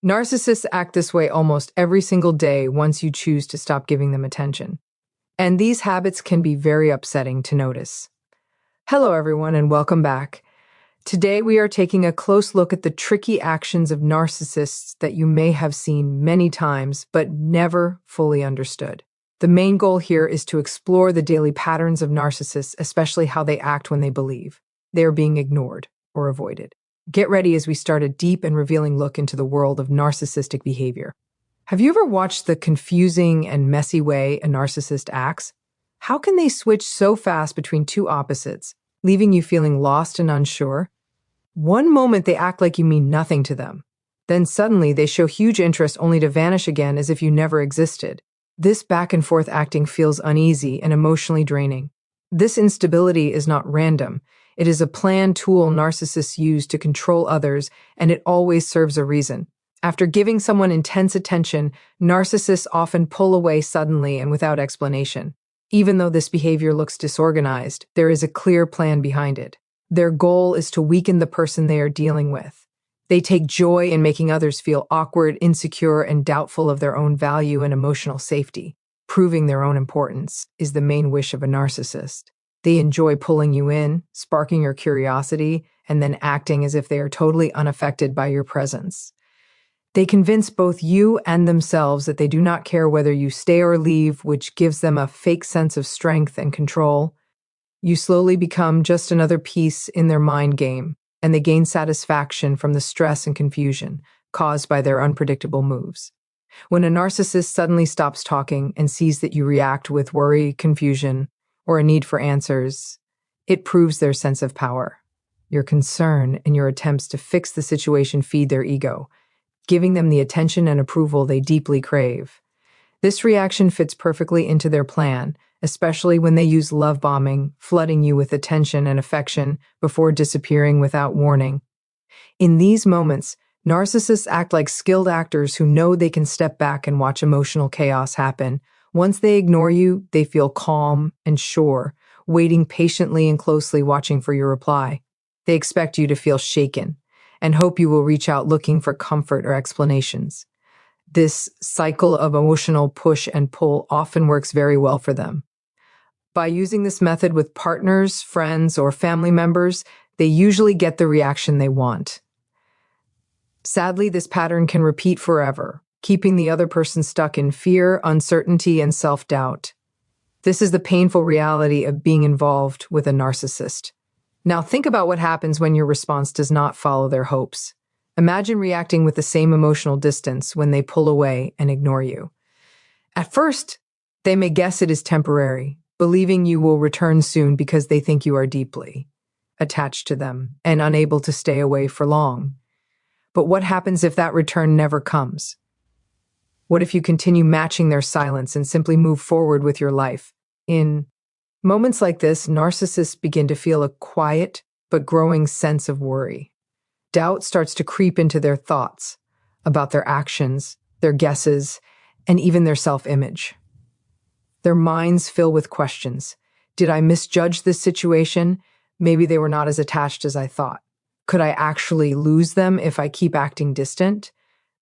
Narcissists act this way almost every single day once you choose to stop giving them attention. And these habits can be very upsetting to notice. Hello, everyone, and welcome back. Today, we are taking a close look at the tricky actions of narcissists that you may have seen many times but never fully understood. The main goal here is to explore the daily patterns of narcissists, especially how they act when they believe they are being ignored or avoided. Get ready as we start a deep and revealing look into the world of narcissistic behavior. Have you ever watched the confusing and messy way a narcissist acts? How can they switch so fast between two opposites, leaving you feeling lost and unsure? One moment they act like you mean nothing to them. Then suddenly they show huge interest only to vanish again as if you never existed. This back and forth acting feels uneasy and emotionally draining. This instability is not random. It is a planned tool narcissists use to control others, and it always serves a reason. After giving someone intense attention, narcissists often pull away suddenly and without explanation. Even though this behavior looks disorganized, there is a clear plan behind it. Their goal is to weaken the person they are dealing with. They take joy in making others feel awkward, insecure, and doubtful of their own value and emotional safety. Proving their own importance is the main wish of a narcissist. They enjoy pulling you in, sparking your curiosity, and then acting as if they are totally unaffected by your presence. They convince both you and themselves that they do not care whether you stay or leave, which gives them a fake sense of strength and control. You slowly become just another piece in their mind game, and they gain satisfaction from the stress and confusion caused by their unpredictable moves. When a narcissist suddenly stops talking and sees that you react with worry, confusion, or a need for answers, it proves their sense of power. Your concern and your attempts to fix the situation feed their ego, giving them the attention and approval they deeply crave. This reaction fits perfectly into their plan, especially when they use love bombing, flooding you with attention and affection before disappearing without warning. In these moments, narcissists act like skilled actors who know they can step back and watch emotional chaos happen. Once they ignore you, they feel calm and sure, waiting patiently and closely watching for your reply. They expect you to feel shaken and hope you will reach out looking for comfort or explanations. This cycle of emotional push and pull often works very well for them. By using this method with partners, friends, or family members, they usually get the reaction they want. Sadly, this pattern can repeat forever, keeping the other person stuck in fear, uncertainty, and self-doubt. This is the painful reality of being involved with a narcissist. Now think about what happens when your response does not follow their hopes. Imagine reacting with the same emotional distance when they pull away and ignore you. At first, they may guess it is temporary, believing you will return soon because they think you are deeply attached to them and unable to stay away for long. But what happens if that return never comes? What if you continue matching their silence and simply move forward with your life? In moments like this, narcissists begin to feel a quiet but growing sense of worry. Doubt starts to creep into their thoughts about their actions, their guesses, and even their self-image. Their minds fill with questions. Did I misjudge this situation? Maybe they were not as attached as I thought. Could I actually lose them if I keep acting distant?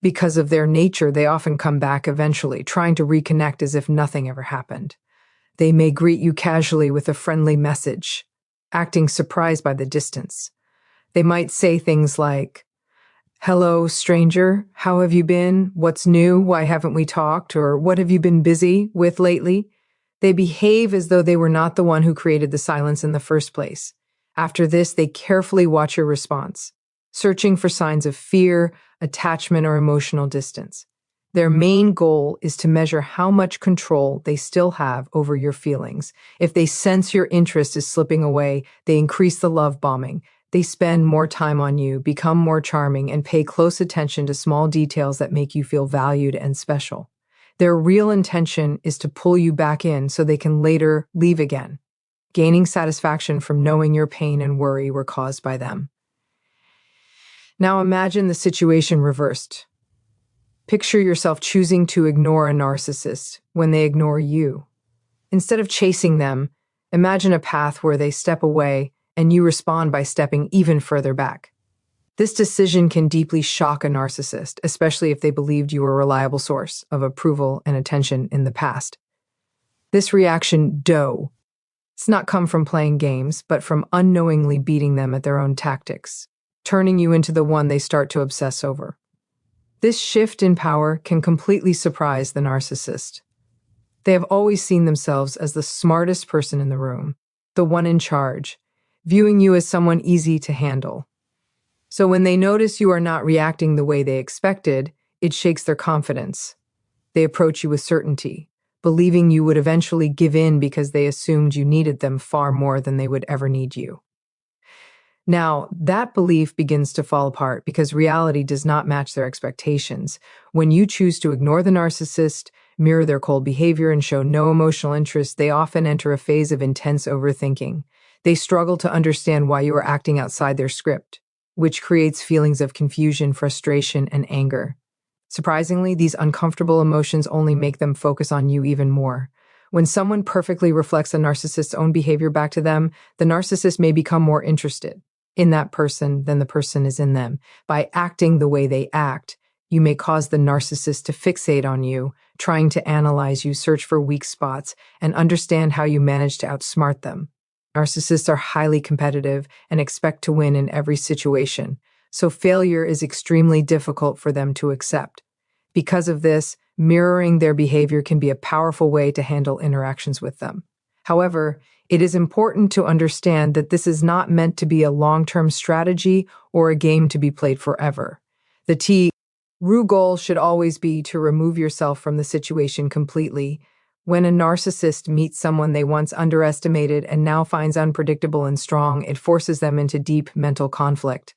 Because of their nature, they often come back eventually, trying to reconnect as if nothing ever happened. They may greet you casually with a friendly message, acting surprised by the distance. They might say things like, "Hello, stranger. How have you been? What's new? Why haven't we talked?" Or "What have you been busy with lately?" They behave as though they were not the one who created the silence in the first place. After this, they carefully watch your response, searching for signs of fear, attachment, or emotional distance. Their main goal is to measure how much control they still have over your feelings. If they sense your interest is slipping away, they increase the love bombing. They spend more time on you, become more charming, and pay close attention to small details that make you feel valued and special. Their real intention is to pull you back in so they can later leave again, gaining satisfaction from knowing your pain and worry were caused by them. Now imagine the situation reversed. Picture yourself choosing to ignore a narcissist when they ignore you. Instead of chasing them, imagine a path where they step away and you respond by stepping even further back. This decision can deeply shock a narcissist, especially if they believed you were a reliable source of approval and attention in the past. This reaction, it's not come from playing games, but from unknowingly beating them at their own tactics, turning you into the one they start to obsess over. This shift in power can completely surprise the narcissist. They have always seen themselves as the smartest person in the room, the one in charge, viewing you as someone easy to handle. So when they notice you are not reacting the way they expected, it shakes their confidence. They approach you with certainty, believing you would eventually give in because they assumed you needed them far more than they would ever need you. Now, that belief begins to fall apart because reality does not match their expectations. When you choose to ignore the narcissist, mirror their cold behavior, and show no emotional interest, they often enter a phase of intense overthinking. They struggle to understand why you are acting outside their script, which creates feelings of confusion, frustration, and anger. Surprisingly, these uncomfortable emotions only make them focus on you even more. When someone perfectly reflects a narcissist's own behavior back to them, the narcissist may become more interested in that person than the person is in them. By acting the way they act, you may cause the narcissist to fixate on you, trying to analyze you, search for weak spots, and understand how you manage to outsmart them. Narcissists are highly competitive and expect to win in every situation, so failure is extremely difficult for them to accept. Because of this, mirroring their behavior can be a powerful way to handle interactions with them. However, it is important to understand that this is not meant to be a long-term strategy or a game to be played forever. The true goal should always be to remove yourself from the situation completely. When a narcissist meets someone they once underestimated and now finds unpredictable and strong, it forces them into deep mental conflict.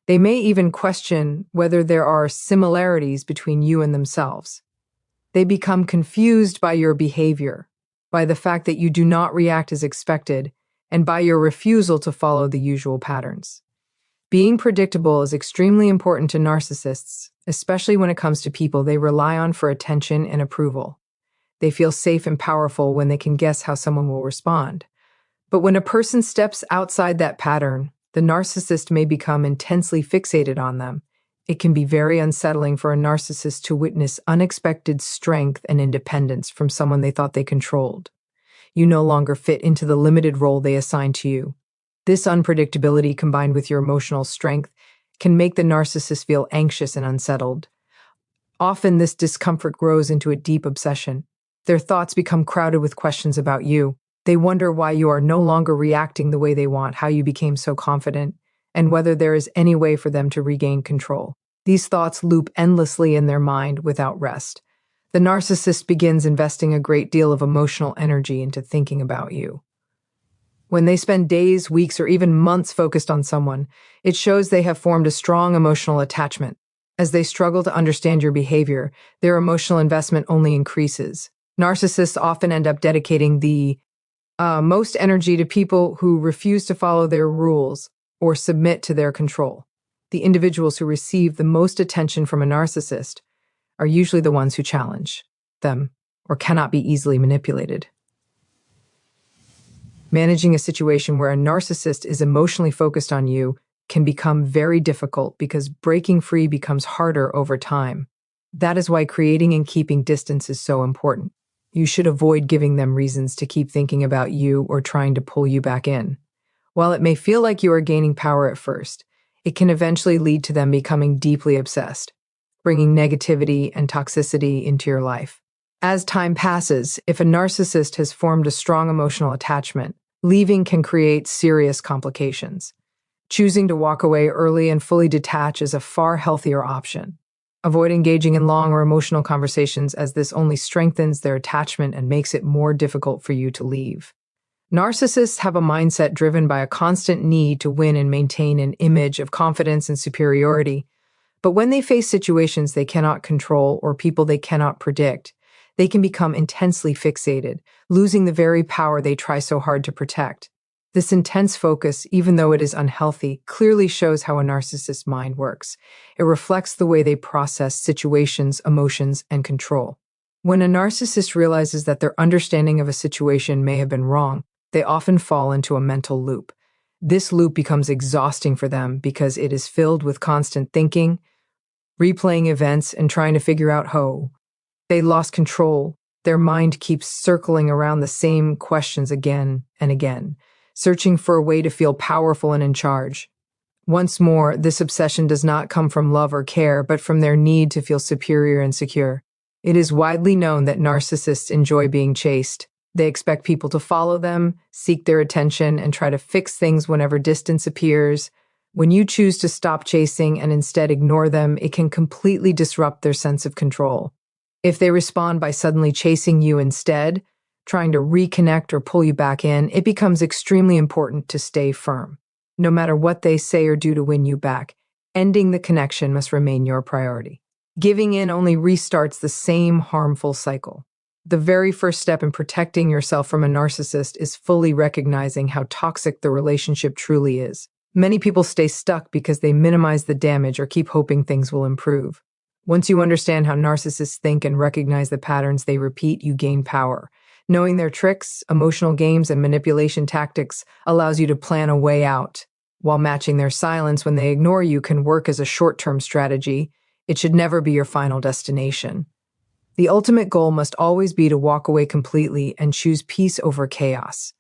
They may even question whether there are similarities between you and themselves. They become confused by your behavior, by the fact that you do not react as expected, and by your refusal to follow the usual patterns. Being predictable is extremely important to narcissists, especially when it comes to people they rely on for attention and approval. They feel safe and powerful when they can guess how someone will respond. But when a person steps outside that pattern, the narcissist may become intensely fixated on them. It can be very unsettling for a narcissist to witness unexpected strength and independence from someone they thought they controlled. You no longer fit into the limited role they assigned to you. This unpredictability, combined with your emotional strength, can make the narcissist feel anxious and unsettled. Often, this discomfort grows into a deep obsession. Their thoughts become crowded with questions about you. They wonder why you are no longer reacting the way they want, how you became so confident, and whether there is any way for them to regain control. These thoughts loop endlessly in their mind without rest. The narcissist begins investing a great deal of emotional energy into thinking about you. When they spend days, weeks, or even months focused on someone, it shows they have formed a strong emotional attachment. As they struggle to understand your behavior, their emotional investment only increases. Narcissists often end up dedicating the most energy to people who refuse to follow their rules or submit to their control. The individuals who receive the most attention from a narcissist are usually the ones who challenge them or cannot be easily manipulated. Managing a situation where a narcissist is emotionally focused on you can become very difficult because breaking free becomes harder over time. That is why creating and keeping distance is so important. You should avoid giving them reasons to keep thinking about you or trying to pull you back in. While it may feel like you are gaining power at first, it can eventually lead to them becoming deeply obsessed, bringing negativity and toxicity into your life. As time passes, if a narcissist has formed a strong emotional attachment, leaving can create serious complications. Choosing to walk away early and fully detach is a far healthier option. Avoid engaging in long or emotional conversations, as this only strengthens their attachment and makes it more difficult for you to leave. Narcissists have a mindset driven by a constant need to win and maintain an image of confidence and superiority. But when they face situations they cannot control or people they cannot predict, they can become intensely fixated, losing the very power they try so hard to protect. This intense focus, even though it is unhealthy, clearly shows how a narcissist's mind works. It reflects the way they process situations, emotions, and control. When a narcissist realizes that their understanding of a situation may have been wrong, they often fall into a mental loop. This loop becomes exhausting for them because it is filled with constant thinking, replaying events, and trying to figure out how they lost control. Their mind keeps circling around the same questions again and again, searching for a way to feel powerful and in charge. Once more, this obsession does not come from love or care, but from their need to feel superior and secure. It is widely known that narcissists enjoy being chased. They expect people to follow them, seek their attention, and try to fix things whenever distance appears. When you choose to stop chasing and instead ignore them, it can completely disrupt their sense of control. If they respond by suddenly chasing you instead, trying to reconnect or pull you back in, it becomes extremely important to stay firm. No matter what they say or do to win you back, ending the connection must remain your priority. Giving in only restarts the same harmful cycle. The very first step in protecting yourself from a narcissist is fully recognizing how toxic the relationship truly is. Many people stay stuck because they minimize the damage or keep hoping things will improve. Once you understand how narcissists think and recognize the patterns they repeat, you gain power. Knowing their tricks, emotional games, and manipulation tactics allows you to plan a way out. While matching their silence when they ignore you can work as a short-term strategy, it should never be your final destination. The ultimate goal must always be to walk away completely and choose peace over chaos.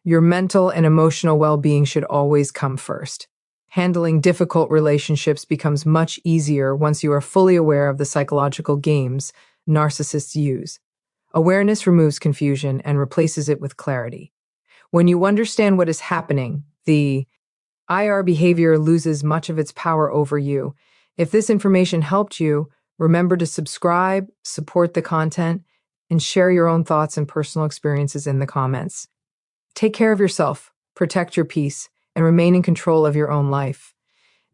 Your mental and emotional well-being should always come first. Handling difficult relationships becomes much easier once you are fully aware of the psychological games narcissists use. Awareness removes confusion and replaces it with clarity. When you understand what is happening, the IR behavior loses much of its power over you. If this information helped you, remember to subscribe, support the content, and share your own thoughts and personal experiences in the comments. Take care of yourself, protect your peace, and remain in control of your own life.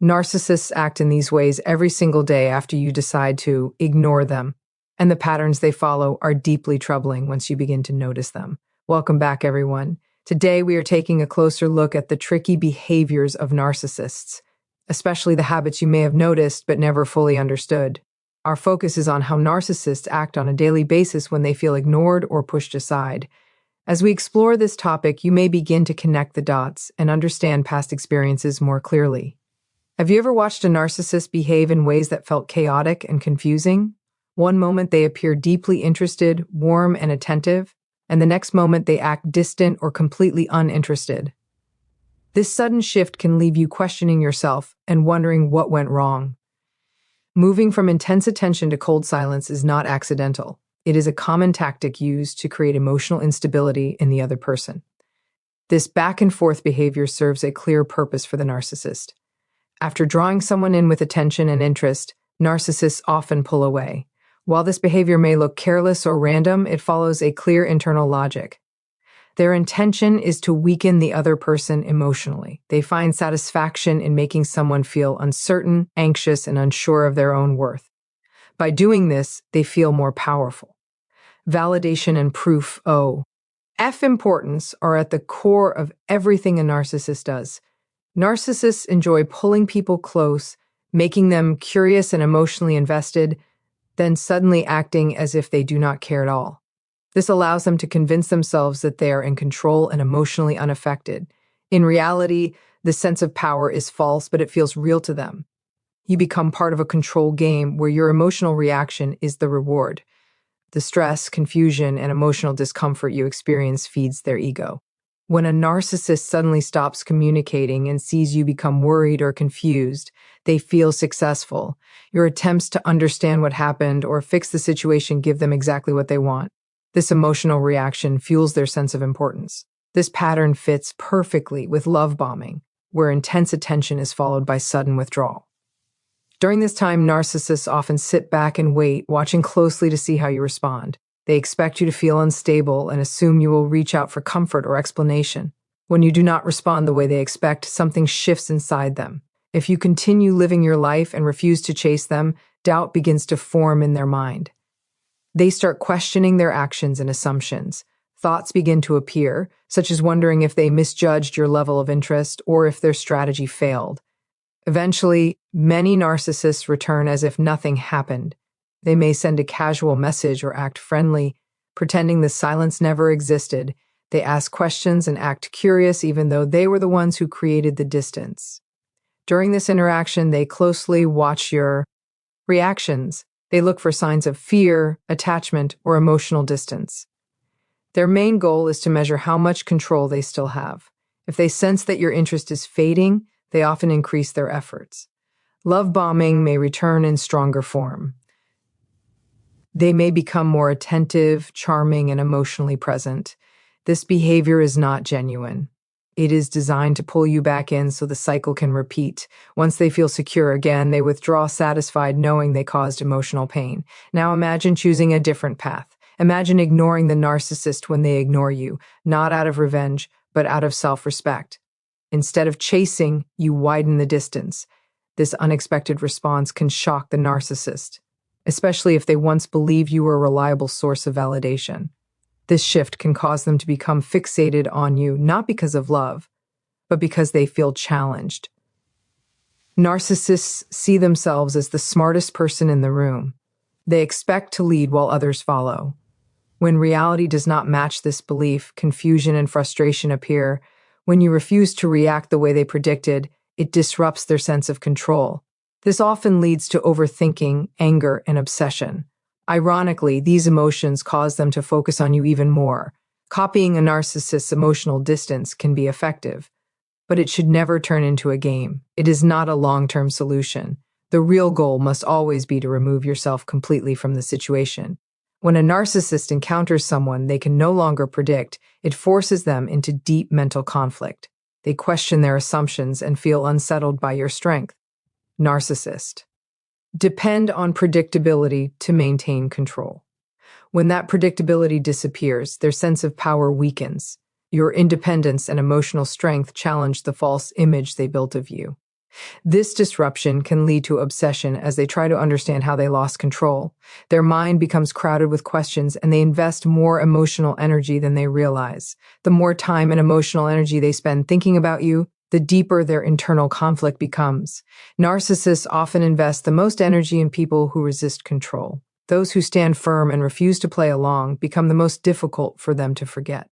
Narcissists act in these ways every single day after you decide to ignore them, and the patterns they follow are deeply troubling once you begin to notice them. Welcome back, everyone. Today, we are taking a closer look at the tricky behaviors of narcissists, especially the habits you may have noticed but never fully understood. Our focus is on how narcissists act on a daily basis when they feel ignored or pushed aside. As we explore this topic, you may begin to connect the dots and understand past experiences more clearly. Have you ever watched a narcissist behave in ways that felt chaotic and confusing? One moment they appear deeply interested, warm, and attentive, and the next moment they act distant or completely uninterested. This sudden shift can leave you questioning yourself and wondering what went wrong. Moving from intense attention to cold silence is not accidental. It is a common tactic used to create emotional instability in the other person. This back-and-forth behavior serves a clear purpose for the narcissist. After drawing someone in with attention and interest, narcissists often pull away. While this behavior may look careless or random, it follows a clear internal logic. Their intention is to weaken the other person emotionally. They find satisfaction in making someone feel uncertain, anxious, and unsure of their own worth. By doing this, they feel more powerful. Validation and proof, importance are at the core of everything a narcissist does. Narcissists enjoy pulling people close, making them curious and emotionally invested, then suddenly acting as if they do not care at all. This allows them to convince themselves that they are in control and emotionally unaffected. In reality, the sense of power is false, but it feels real to them. You become part of a control game where your emotional reaction is the reward. The stress, confusion, and emotional discomfort you experience feeds their ego. When a narcissist suddenly stops communicating and sees you become worried or confused, they feel successful. Your attempts to understand what happened or fix the situation give them exactly what they want. This emotional reaction fuels their sense of importance. This pattern fits perfectly with love bombing, where intense attention is followed by sudden withdrawal. During this time, narcissists often sit back and wait, watching closely to see how you respond. They expect you to feel unstable and assume you will reach out for comfort or explanation. When you do not respond the way they expect, something shifts inside them. If you continue living your life and refuse to chase them, doubt begins to form in their mind. They start questioning their actions and assumptions. Thoughts begin to appear, such as wondering if they misjudged your level of interest or if their strategy failed. Eventually, many narcissists return as if nothing happened. They may send a casual message or act friendly, pretending the silence never existed. They ask questions and act curious even though they were the ones who created the distance. During this interaction, they closely watch your reactions. They look for signs of fear, attachment, or emotional distance. Their main goal is to measure how much control they still have. If they sense that your interest is fading, they often increase their efforts. Love bombing may return in stronger form. They may become more attentive, charming, and emotionally present. This behavior is not genuine. It is designed to pull you back in so the cycle can repeat. Once they feel secure again, they withdraw satisfied knowing they caused emotional pain. Now imagine choosing a different path. Imagine ignoring the narcissist when they ignore you, not out of revenge, but out of self-respect. Instead of chasing, you widen the distance. This unexpected response can shock the narcissist, especially if they once believed you were a reliable source of validation. This shift can cause them to become fixated on you, not because of love, but because they feel challenged. Narcissists see themselves as the smartest person in the room. They expect to lead while others follow. When reality does not match this belief, confusion and frustration appear. When you refuse to react the way they predicted, it disrupts their sense of control. This often leads to overthinking, anger, and obsession. Ironically, these emotions cause them to focus on you even more. Copying a narcissist's emotional distance can be effective, but it should never turn into a game. It is not a long-term solution. The real goal must always be to remove yourself completely from the situation. When a narcissist encounters someone they can no longer predict, it forces them into deep mental conflict. They question their assumptions and feel unsettled by your strength. Narcissist. Depend on predictability to maintain control. When that predictability disappears, their sense of power weakens. Your independence and emotional strength challenge the false image they built of you. This disruption can lead to obsession as they try to understand how they lost control. Their mind becomes crowded with questions and they invest more emotional energy than they realize. The more time and emotional energy they spend thinking about you, the deeper their internal conflict becomes. Narcissists often invest the most energy in people who resist control. Those who stand firm and refuse to play along become the most difficult for them to forget.